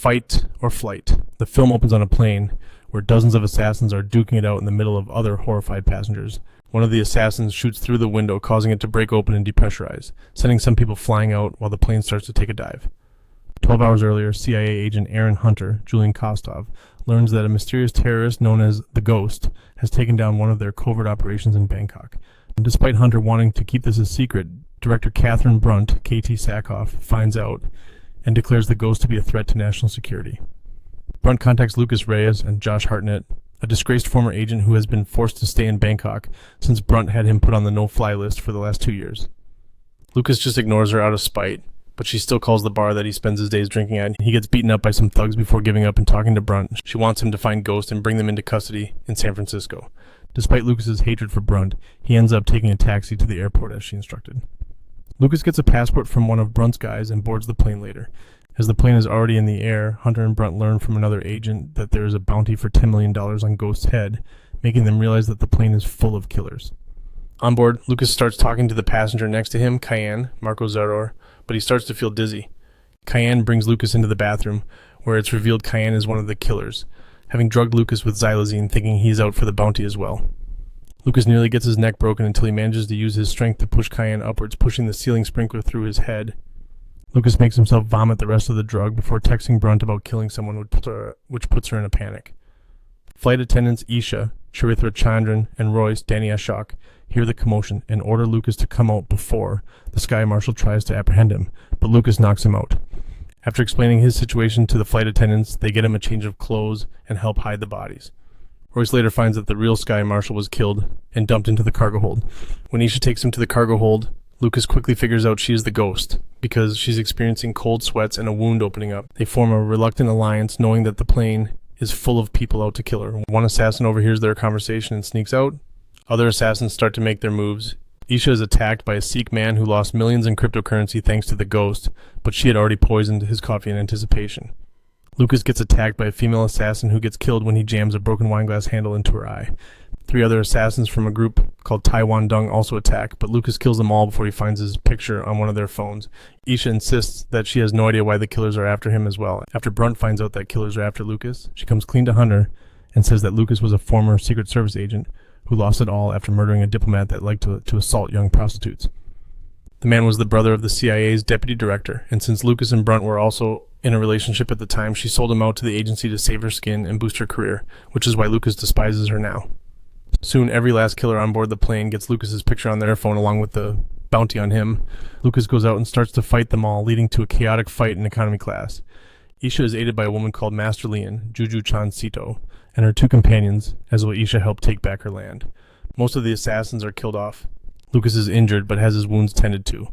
Fight or Flight. The film opens on a plane where dozens of assassins are duking it out in the middle of other horrified passengers. One of the assassins shoots through the window, causing it to break open and depressurize, sending some people flying out while the plane starts to take a dive. 12 hours earlier, CIA agent Aaron Hunter, Julian Kostov, learns that a mysterious terrorist known as the Ghost has taken down one of their covert operations in Bangkok. And despite Hunter wanting to keep this a secret, director Catherine Brunt, Katee Sackhoff, finds out and declares the Ghost to be a threat to national security. Brunt contacts Lucas Reyes and Josh Hartnett, a disgraced former agent who has been forced to stay in Bangkok since Brunt had him put on the no-fly list for the last 2 years. Lucas just ignores her out of spite, but she still calls the bar that he spends his days drinking at. He gets beaten up by some thugs before giving up and talking to Brunt. She wants him to find Ghost and bring them into custody in San Francisco. Despite Lucas's hatred for Brunt, he ends up taking a taxi to the airport as she instructed. Lucas gets a passport from one of Brunt's guys and boards the plane later. As the plane is already in the air, Hunter and Brunt learn from another agent that there is a bounty for $10 million on Ghost's head, making them realize that the plane is full of killers. On board, Lucas starts talking to the passenger next to him, Cayenne, Marco Zaror, but he starts to feel dizzy. Cayenne brings Lucas into the bathroom, where it's revealed Cayenne is one of the killers, having drugged Lucas with xylazine, thinking he's out for the bounty as well. Lucas nearly gets his neck broken until he manages to use his strength to push Cayenne upwards, pushing the ceiling sprinkler through his head. Lucas makes himself vomit the rest of the drug before texting Brunt about killing someone, which puts her in a panic. Flight attendants Isha, Charithra, Chandran, and Royce, Danny Ashok, hear the commotion and order Lucas to come out before the Sky Marshal tries to apprehend him, but Lucas knocks him out. After explaining his situation to the flight attendants, they get him a change of clothes and help hide the bodies. Royce later finds that the real Sky Marshal was killed and dumped into the cargo hold. When Isha takes him to the cargo hold, Lucas quickly figures out she is the Ghost, because she's experiencing cold sweats and a wound opening up. They form a reluctant alliance, knowing that the plane is full of people out to kill her. One assassin overhears their conversation and sneaks out. Other assassins start to make their moves. Isha is attacked by a Sikh man who lost millions in cryptocurrency thanks to the Ghost, but she had already poisoned his coffee in anticipation. Lucas gets attacked by a female assassin who gets killed when he jams a broken wine glass handle into her eye. 3 other assassins from a group called Taiwan Dung also attack, but Lucas kills them all before he finds his picture on one of their phones. Isha insists that she has no idea why the killers are after him as well. After Brunt finds out that killers are after Lucas, she comes clean to Hunter and says that Lucas was a former Secret Service agent who lost it all after murdering a diplomat that liked to assault young prostitutes. The man was the brother of the CIA's deputy director, and since Lucas and Brunt were also in a relationship at the time, she sold him out to the agency to save her skin and boost her career, which is why Lucas despises her now. Soon, every last killer on board the plane gets Lucas's picture on their phone along with the bounty on him. Lucas goes out and starts to fight them all, leading to a chaotic fight in economy class. Isha is aided by a woman called Master Lian, Juju Chan Sito, and her 2 companions, as will Isha help take back her land. Most of the assassins are killed off. Lucas is injured, but has his wounds tended to.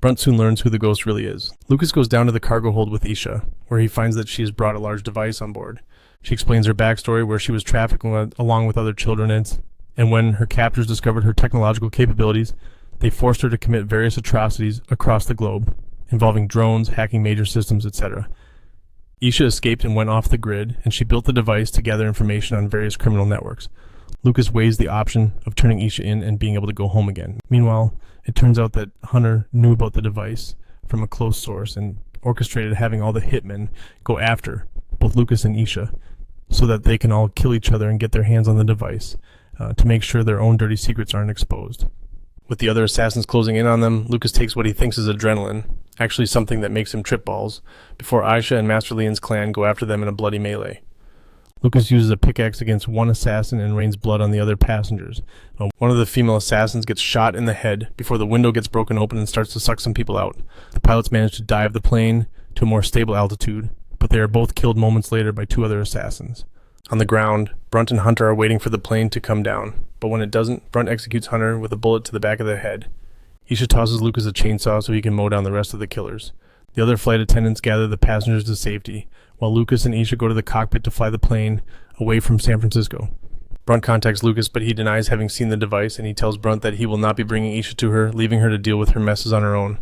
Brunt soon learns who the Ghost really is. Lucas goes down to the cargo hold with Isha, where he finds that she has brought a large device on board. She explains her backstory, where she was trafficked along with other children, and when her captors discovered her technological capabilities, they forced her to commit various atrocities across the globe, involving drones, hacking major systems, etc. Isha escaped and went off the grid, and she built the device to gather information on various criminal networks. Lucas weighs the option of turning Isha in and being able to go home again. Meanwhile, it turns out that Hunter knew about the device from a close source and orchestrated having all the hitmen go after both Lucas and Isha so that they can all kill each other and get their hands on the device to make sure their own dirty secrets aren't exposed. With the other assassins closing in on them, Lucas takes what he thinks is adrenaline, actually something that makes him trip balls, before Aisha and Master Lian's clan go after them in a bloody melee. Lucas uses a pickaxe against one assassin and rains blood on the other passengers. One of the female assassins gets shot in the head before the window gets broken open and starts to suck some people out. The pilots manage to dive the plane to a more stable altitude, but they are both killed moments later by 2 other assassins. On the ground, Brunt and Hunter are waiting for the plane to come down, but when it doesn't, Brunt executes Hunter with a bullet to the back of the head. Isha tosses Lucas a chainsaw so he can mow down the rest of the killers. The other flight attendants gather the passengers to safety, while Lucas and Isha go to the cockpit to fly the plane away from San Francisco. Brunt contacts Lucas, but he denies having seen the device, and he tells Brunt that he will not be bringing Isha to her, leaving her to deal with her messes on her own.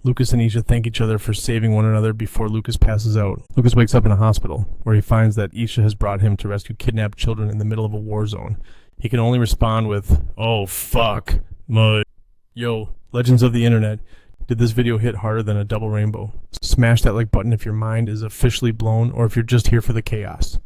Lucas and Isha thank each other for saving one another before Lucas passes out. Lucas wakes up in a hospital, where he finds that Isha has brought him to rescue kidnapped children in the middle of a war zone. He can only respond with, "Oh fuck, my..." Yo, legends of the internet, Did this video hit harder than a double rainbow? Smash that like button if your mind is officially blown or if you're just here for the chaos.